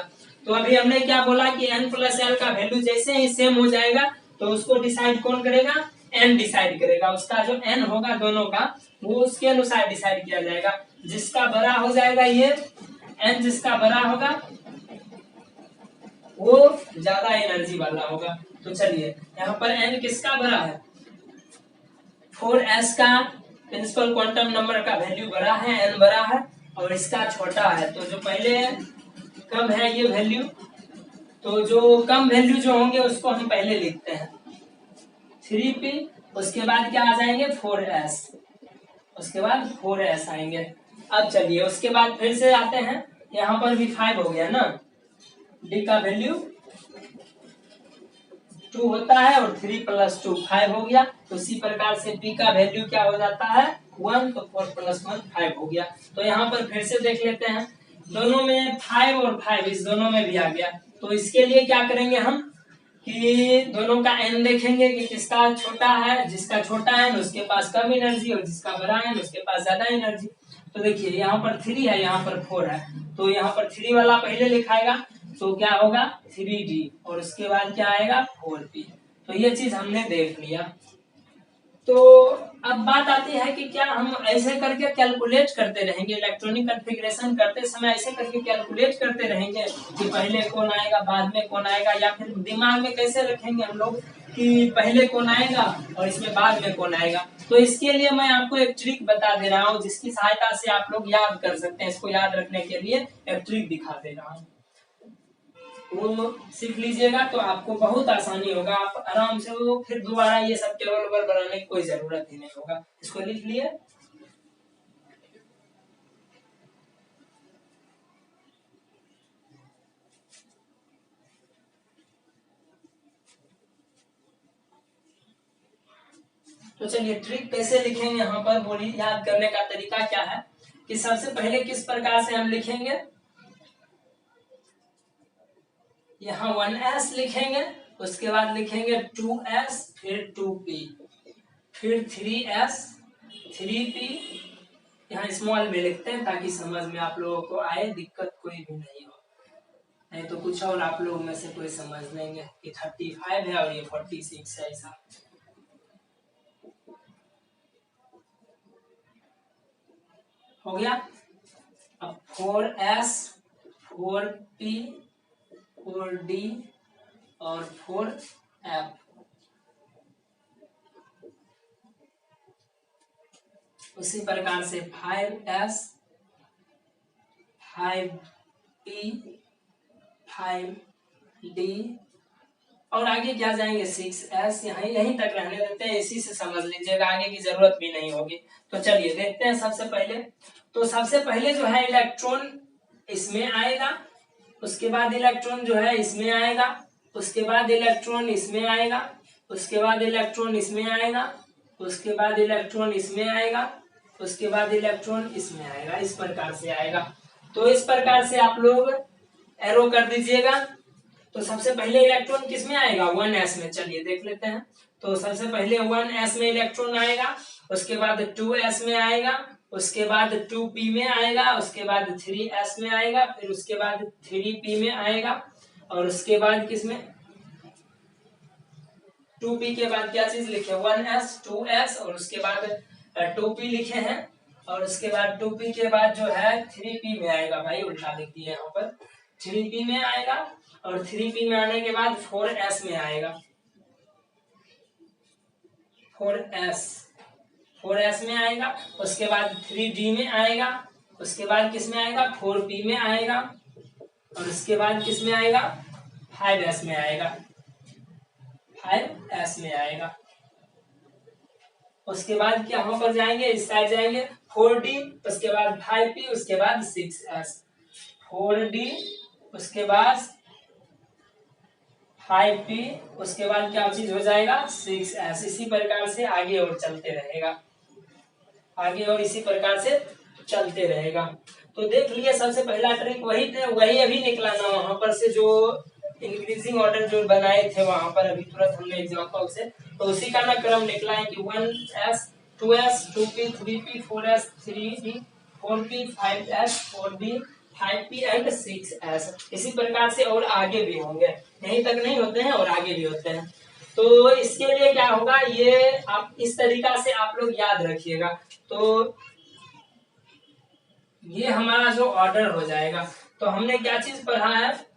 तो अभी हमने क्या बोला कि n प्लस एल का वैल्यू जैसे ही सेम हो जाएगा तो उसको डिसाइड कौन करेगा, n डिसाइड करेगा, उसका जो n होगा दोनों का वो उसके अनुसार डिसाइड किया जाएगा। जिसका बड़ा हो जाएगा ये n, जिसका बड़ा होगा वो ज्यादा एनर्जी वाला होगा। तो चलिए यहाँ पर n किसका बड़ा है, 4s का प्रिंसिपल क्वांटम नंबर का वैल्यू बड़ा है, n बड़ा है और इसका छोटा है, तो जो पहले कम है ये वैल्यू, तो जो कम वैल्यू जो होंगे उसको हम पहले लिखते हैं 3p, उसके बाद क्या आ जाएंगे 4s, उसके बाद 4s आएंगे। अब चलिए उसके बाद फिर से आते हैं, यहाँ पर भी 5 हो गया ना, d का वैल्यू 2 होता है और 3 प्लस 2 5 हो गया। तो उसी प्रकार से p का वैल्यू क्या हो जाता है 1, तो 4 प्लस 1 5 हो गया। तो यहाँ पर फिर से देख लेते हैं, दोनों में 5 और 5 इस दोनों में भी आ गया। तो इसके लिए क्या करेंगे हम कि दोनों का n देखेंगे कि किसका छोटा है, जिसका छोटा है उसके पास कम एनर्जी और जिसका बड़ा है उसके पास ज्यादा एनर्जी। तो देखिए यहाँ पर 3 है, यहाँ पर 4 है, तो यहाँ पर 3 वाला पहले लिखाएगा, तो क्या होगा 3d और उसके बाद क्या आएगा 4p। तो ये चीज हमने देख लिया। तो अब बात आती है कि क्या हम ऐसे करके कैलकुलेट करते रहेंगे, इलेक्ट्रॉनिक कॉन्फ़िगरेशन करते समय ऐसे करके कैलकुलेट करते रहेंगे कि पहले कौन आएगा बाद में कौन आएगा, या फिर दिमाग में कैसे रखेंगे हम लोग कि पहले कौन आएगा और इसमें बाद में कौन आएगा। तो इसके लिए मैं आपको एक ट्रिक बता दे रहा हूँ जिसकी सहायता से आप लोग याद कर सकते हैं। इसको याद रखने के लिए एक ट्रिक दिखा दे रहा हूँ, वो सीख लीजिएगा तो आपको बहुत आसानी होगा। आप आराम से वो फिर दोबारा ये सब टेबल वेबल बनाने की कोई जरूरत ही नहीं होगा। इसको लिख लिए। तो चलिए ट्रिक कैसे लिखेंगे यहाँ पर बोलिए, याद करने का तरीका क्या है कि सबसे पहले किस प्रकार से हम लिखेंगे, यहाँ 1s लिखेंगे, उसके बाद लिखेंगे 2s, फिर 2p, फिर 3s, 3p, यहाँ स्मॉल में लिखते हैं ताकि समझ में आप लोगों को आए, दिक्कत कोई भी नहीं हो, नहीं तो कुछ और आप लोग में से कोई समझ लेंगे कि 35 है और ये 46 है। ऐसा हो गया। अब 4s, 4p, 4d और 4f, उसी प्रकार से 5s, 5p, 5d और आगे क्या जाएंगे 6s, यहीं तक रहने देते हैं, इसी से समझ लीजिएगा, आगे की जरूरत भी नहीं होगी। तो चलिए देखते हैं। सबसे पहले जो है इलेक्ट्रॉन इसमें आएगा, उसके बाद इलेक्ट्रॉन जो है इसमें आएगा, उसके बाद इलेक्ट्रॉन इसमें आएगा, उसके बाद इलेक्ट्रॉन इसमें आएगा, उसके बाद इलेक्ट्रॉन इसमें आएगा, उसके बाद इलेक्ट्रॉन इसमें आएगा, इस प्रकार से आएगा। तो इस प्रकार से आप लोग एरो कर दीजिएगा। तो सबसे पहले इलेक्ट्रॉन किस में आएगा 1s में, चलिए देख लेते हैं। तो सबसे पहले 1s में इलेक्ट्रॉन आएगा, उसके बाद 2s में आएगा, उसके बाद 2p में आएगा, उसके बाद 3s में आएगा, फिर उसके बाद 3p में आएगा, और उसके बाद किसमें 2p के बाद क्या चीज लिखे 1s 2s और उसके बाद 2p लिखे हैं, और उसके बाद 2p के बाद जो है 3p में आएगा, भाई उल्टा लिख दिए यहाँ पर, 3p में आएगा, और 3p में आने के बाद 4s में आएगा, 4s में आएगा, उसके बाद 3d में आएगा, उसके बाद किस में आएगा 4p में आएगा, और उसके बाद किस में आएगा 5s में आएगा, 5s में आएगा। उसके बाद क्या यहाँ पर जाएंगे, इस साइड जाएंगे 4d, उसके बाद 5p, उसके बाद 6s, 4d उसके बाद 5p, उसके बाद क्या चीज हो जाएगा 6s। इसी प्रकार से आगे और चलते रहेगा, आगे और इसी प्रकार से चलते रहेगा। तो देख लिए सबसे पहला ट्रिक वही थे, वही अभी निकला ना वहां पर से, जो इंक्रीजिंग ऑर्डर जो बनाए थे वहां पर अभी तुरंत हमने एग्जांपल से, तो उसी का ना क्रम निकला है कि 1s 2s 2p 3p 4s 3d 4p 5s 4d 5p and 6s। इसी प्रकार से और आगे भी होंगे, यहीं तक नहीं होते हैं और आगे भी होते हैं। तो इसके लिए क्या होगा, ये आप इस तरीका से आप लोग याद रखिएगा। तो ये हमारा जो ऑर्डर हो जाएगा, तो हमने क्या चीज पढ़ा है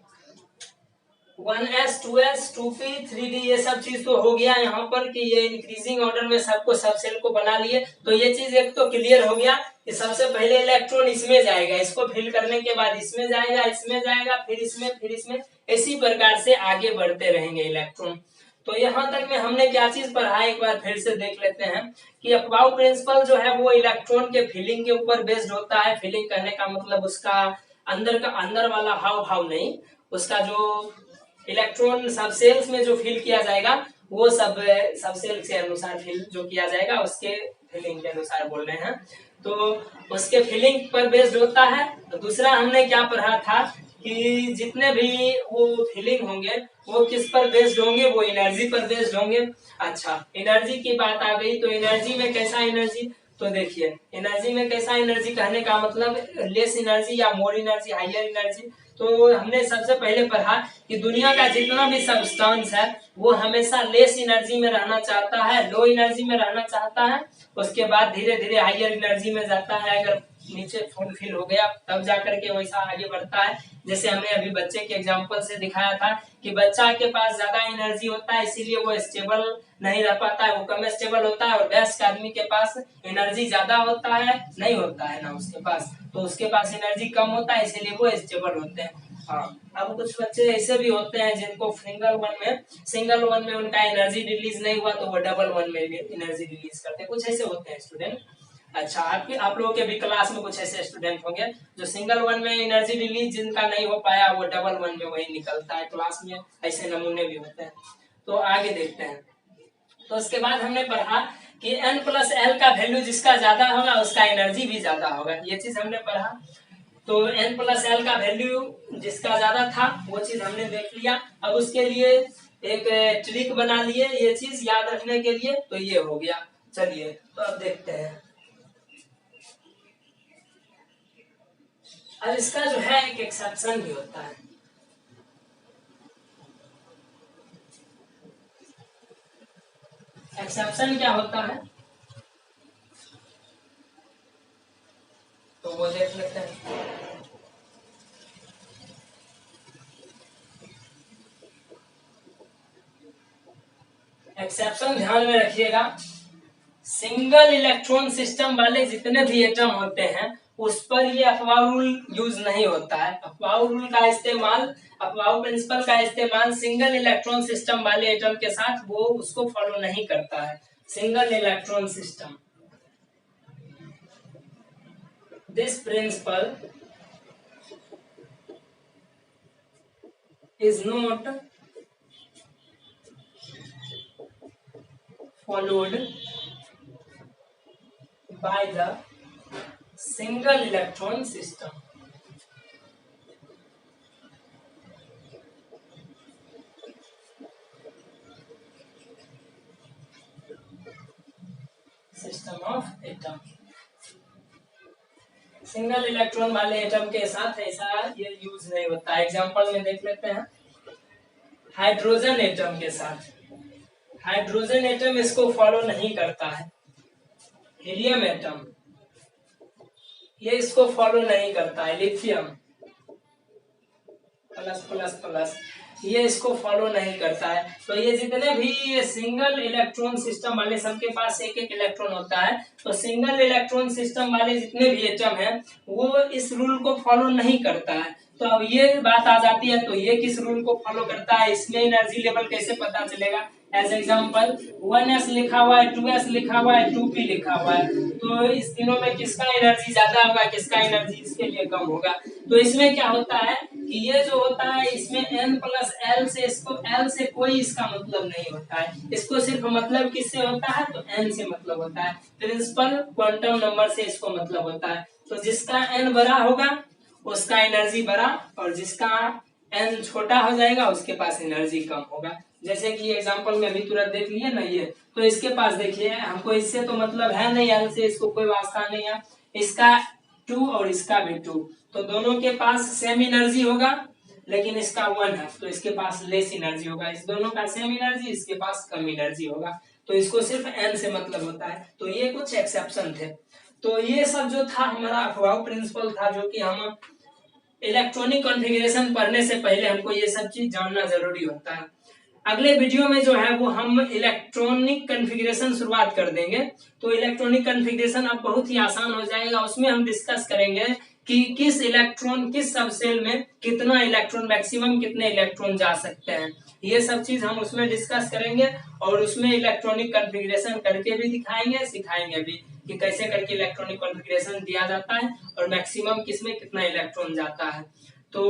1s 2s 2p 3d, ये सब चीज तो हो गया यहाँ पर कि ये इंक्रीजिंग ऑर्डर में सबको सब सेल को बना लिए। तो ये चीज एक तो क्लियर हो गया कि सबसे पहले इलेक्ट्रॉन इसमें जाएगा, इसको फिल करने के बाद इसमें जाएगा, इसमें जाएगा, फिर इसमें, फिर इसमें, इसी प्रकार से आगे बढ़ते रहेंगे इलेक्ट्रॉन। तो यहाँ तक में हमने क्या चीज पढ़ा एक बार फिर से देख लेते हैं कि अफबाउ प्रिंसिपल जो है वो इलेक्ट्रॉन के फिलिंग के ऊपर बेस्ड होता है। फिलिंग करने का मतलब उसका अंदर वाला हाव भाव नहीं, उसका जो इलेक्ट्रॉन सब सेल्स में जो फिल किया जाएगा वो सब सेल के अनुसार फिल जो किया जाएगा उसके फिलिंग के अनुसार बोल रहे हैं, तो उसके फिलिंग पर बेस्ड होता है। तो दूसरा हमने क्या पढ़ा था कि जितने भी वो फिलिंग होंगे वो किस पर बेस्ड होंगे, वो एनर्जी पर बेस्ड होंगे। अच्छा, एनर्जी की बात आ गई, तो एनर्जी में कैसा एनर्जी, तो देखिए एनर्जी में कैसा एनर्जी कहने का मतलब लेस एनर्जी या मोर एनर्जी, हायर एनर्जी। तो हमने सबसे पहले पढ़ा कि दुनिया का जितना भी सब्सटेंस है वो हमेशा लेस एनर्जी में रहना चाहता है, लो एनर्जी में रहना चाहता है, उसके बाद धीरे धीरे हायर एनर्जी में जाता है। अगर नीचे फुलफिल हो गया तब जाकर के वैसा आगे बढ़ता है। जैसे हमने अभी बच्चे के एग्जांपल से दिखाया था कि बच्चा के पास ज्यादा एनर्जी होता है इसीलिए वो स्टेबल नहीं रह पाता है, वो कम स्टेबल होता है। और वयस्क आदमी के पास एनर्जी ज्यादा होता है, नहीं होता है ना उसके पास, तो उसके पास एनर्जी कम होता है इसीलिए वो स्टेबल होते हैं। हाँ, अब कुछ बच्चे ऐसे भी होते हैं जिनको सिंगल वन में उनका एनर्जी रिलीज नहीं हुआ तो वो डबल वन में एनर्जी रिलीज करते हैं, कुछ ऐसे होते हैं स्टूडेंट। अच्छा, आप लोगों के भी क्लास में कुछ ऐसे स्टूडेंट होंगे जो सिंगल वन में एनर्जी रिलीज जिनका नहीं हो पाया वो डबल वन में वही निकलता है क्लास में, ऐसे नमूने भी होते हैं। तो आगे देखते हैं। तो उसके बाद हमने पढ़ा कि n+l का वैल्यू जिसका ज्यादा होगा उसका एनर्जी भी ज्यादा होगा, ये चीज हमने पढ़ा। तो n+l का वैल्यू जिसका ज्यादा था वो चीज हमने देख लिया। अब उसके लिए एक ट्रिक बना लिए ये चीज याद रखने के लिए, तो ये हो गया। चलिए तो अब देखते हैं। अब इसका जो है एक एक्सेप्शन भी होता है। एक्सेप्शन क्या होता है तो वो देख लेते हैं। एक्सेप्शन ध्यान में रखिएगा, सिंगल इलेक्ट्रॉन सिस्टम वाले जितने भी एटम होते हैं उस पर ये अफवाह रूल यूज नहीं होता है। अफवाह प्रिंसिपल का इस्तेमाल सिंगल इलेक्ट्रॉन सिस्टम वाले एटम के साथ वो उसको फॉलो नहीं करता है। Single electron system, this principle is not followed by the single electron system. System of atom, single electron वाले एटम के साथ ऐसा ये यूज नहीं होता। एग्जांपल में देख लेते हैं। हाइड्रोजन एटम के साथ, हाइड्रोजन एटम इसको फॉलो नहीं करता है। हीलियम एटम ये इसको फॉलो नहीं करता है। लिथियम प्लस ये इसको फॉलो नहीं करता है। तो ये जितने भी ये सिंगल इलेक्ट्रॉन सिस्टम वाले सबके पास एक एक इलेक्ट्रॉन होता है। तो सिंगल इलेक्ट्रॉन सिस्टम वाले जितने भी एटम हैं वो इस रूल को फॉलो नहीं करता है। तो अब ये बात आ जाती है, तो ये किस रूल को फॉलो करता है, इसमें एनर्जी लेवल कैसे पता चलेगा। एज एग्जाम्पल 1s लिखा हुआ है, 2s लिखा हुआ है, 2p लिखा हुआ है, तो इस तीनों में किसका एनर्जी ज्यादा होगा, किसका एनर्जी इसके लिए कम होगा। तो इसमें क्या होता है कि ये जो होता है इसमें n+l से, इसको l से कोई इसका मतलब नहीं होता है, इसको सिर्फ मतलब किससे होता है तो n से मतलब होता है। प्रिंसिपल क्वांटम नंबर से इसको मतलब होता है। तो जिसका n बड़ा होगा उसका एनर्जी बड़ा, और जिसका n छोटा हो जाएगा उसके पास एनर्जी कम होगा। जैसे कि एग्जांपल में अभी तुरंत देख लिए ना, ये तो इसके पास देखिए, हमको इससे तो मतलब है नहीं, l से इसको कोई वास्ता नहीं है। इसका 2 और इसका भी 2, तो दोनों के पास सेम एनर्जी होगा, लेकिन इसका 1 है तो इसके पास लेस एनर्जी होगा। इस दोनों का सेम एनर्जी, इसके पास कम एनर्जी होगा, तो इसको सिर्फ n से मतलब होता है। तो ये कुछ एक्सेप्शन थे। तो ये सब जो था हमारा अफवाह प्रिंसिपल था, जो कि हम इलेक्ट्रॉनिक कॉन्फ़िगरेशन पढ़ने से पहले हमको ये सब चीज जानना जरूरी होता है। अगले वीडियो में जो है वो हम इलेक्ट्रॉनिक कॉन्फ़िगरेशन शुरुआत कर देंगे। तो इलेक्ट्रॉनिक कॉन्फ़िगरेशन अब बहुत ही आसान हो जाएगा। उसमें हम डिस्कस करेंगे कि किस सब सेल में कितना इलेक्ट्रॉन, मैक्सिमम कितने इलेक्ट्रॉन जा सकते हैं, ये सब चीज हम उसमें डिस्कस करेंगे। और उसमें इलेक्ट्रॉनिक कॉन्फ़िगरेशन करके भी दिखाएंगे, सिखाएंगे भी कि कैसे करके इलेक्ट्रॉनिक कॉन्फ़िगरेशन दिया जाता है और मैक्सिमम किसमें कितना इलेक्ट्रॉन जाता है। तो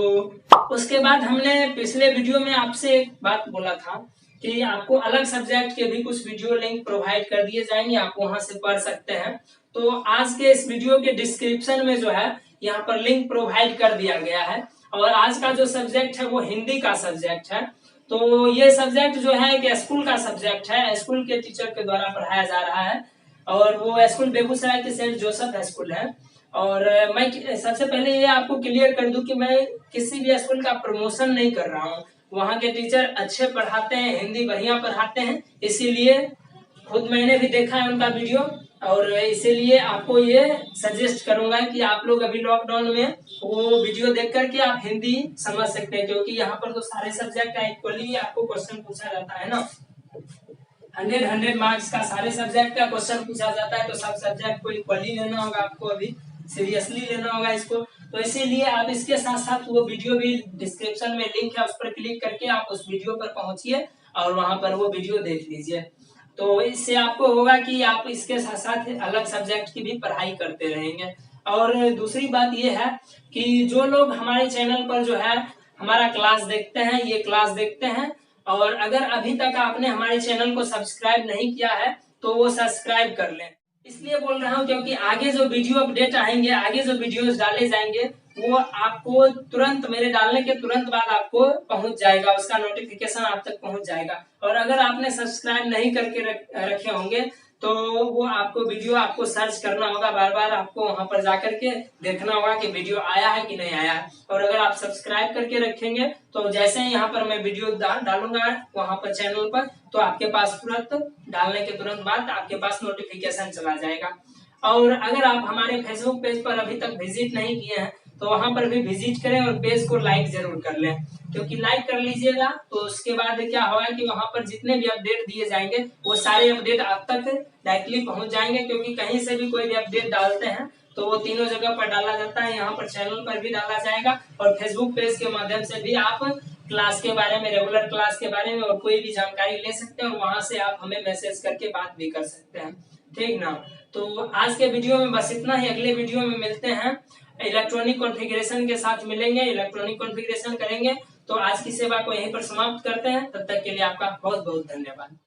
उसके बाद हमने पिछले वीडियो में आपसे एक बात बोला था कि आपको अलग सब्जेक्ट के भी कुछ वीडियो लिंक प्रोवाइड कर दिए जाएंगे, आप वहां से पढ़ सकते हैं। तो आज के इस वीडियो के डिस्क्रिप्शन में जो है यहाँ पर लिंक प्रोवाइड कर दिया गया है। और आज का जो सब्जेक्ट है वो हिंदी का सब्जेक्ट है। तो ये सब्जेक्ट जो है कि स्कूल का सब्जेक्ट है, स्कूल के टीचर के द्वारा पढ़ाया जा रहा है, और वो स्कूल बेगूसराय के सेंट जोसेफ स्कूल है। और मैं सबसे पहले ये आपको क्लियर कर दूं कि मैं किसी भी स्कूल का प्रमोशन नहीं कर रहा हूँ। वहाँ के टीचर अच्छे पढ़ाते हैं, हिंदी बढ़िया पढ़ाते हैं, इसीलिए खुद मैंने भी देखा है उनका वीडियो, और इसीलिए आपको ये सजेस्ट करूंगा कि आप लोग अभी लॉकडाउन में वो वीडियो देख करके आप हिंदी समझ सकते हैं, क्योंकि यहाँ पर तो सारे सब्जेक्ट का इक्वली आपको क्वेश्चन पूछा जाता है ना। 100 मार्क्स का सारे सब्जेक्ट का क्वेश्चन पूछा जाता है, तो सब सब्जेक्ट को इक्वली लेना होगा, आपको अभी सीरियसली लेना होगा इसको। तो इसीलिए आप इसके साथ साथ वो वीडियो भी डिस्क्रिप्शन में लिंक है, उस पर क्लिक करके आप उस वीडियो पर पहुंचिए और वहां पर वो वीडियो देख लीजिए। तो इससे आपको होगा कि आप इसके साथ साथ अलग सब्जेक्ट की भी पढ़ाई करते रहेंगे। और दूसरी बात ये है कि जो लोग हमारे चैनल पर जो है हमारा क्लास देखते हैं, ये क्लास देखते हैं, और अगर अभी तक आपने हमारे चैनल को सब्सक्राइब नहीं किया है तो वो सब्सक्राइब कर लें। इसलिए बोल रहा हूँ क्योंकि आगे जो वीडियो अपडेट आएंगे, आगे जो वीडियोस डाले जाएंगे, वो आपको तुरंत मेरे डालने के तुरंत बाद आपको पहुंच जाएगा, उसका नोटिफिकेशन आप तक पहुंच जाएगा। और अगर आपने सब्सक्राइब नहीं करके रखे होंगे तो वो आपको वीडियो आपको सर्च करना होगा, बार बार आपको वहां पर जाकर के देखना होगा कि वीडियो आया है कि नहीं आया है। और अगर आप सब्सक्राइब करके रखेंगे तो जैसे ही यहाँ पर मैं वीडियो डालूंगा वहां पर चैनल पर, तो आपके पास तुरंत डालने के तुरंत बाद आपके पास नोटिफिकेशन चला जाएगा। और अगर आप हमारे फेसबुक पेज पर अभी तक विजिट नहीं किए हैं तो वहां पर भी विजिट करें और पेज को लाइक जरूर कर लें, क्योंकि लाइक कर लीजिएगा तो उसके बाद क्या होगा कि वहां पर जितने भी अपडेट दिए जाएंगे वो सारे अपडेट आप तक डायरेक्टली पहुंच जाएंगे। क्योंकि कहीं से भी कोई भी अपडेट डालते हैं तो वो तीनों जगह पर डाला जाता है, यहाँ पर चैनल पर भी डाला जाएगा और फेसबुक पेज के माध्यम से भी आप क्लास के बारे में, रेगुलर क्लास के बारे में और कोई भी जानकारी ले सकते हैं, और वहां से आप हमें मैसेज करके बात भी कर सकते हैं, ठीक ना। तो आज के वीडियो में बस इतना ही, अगले वीडियो में मिलते हैं, इलेक्ट्रॉनिक कॉन्फ़िगरेशन के साथ मिलेंगे, इलेक्ट्रॉनिक कॉन्फ़िगरेशन करेंगे। तो आज की सेवा को यहीं पर समाप्त करते हैं, तब तक के लिए आपका बहुत बहुत धन्यवाद।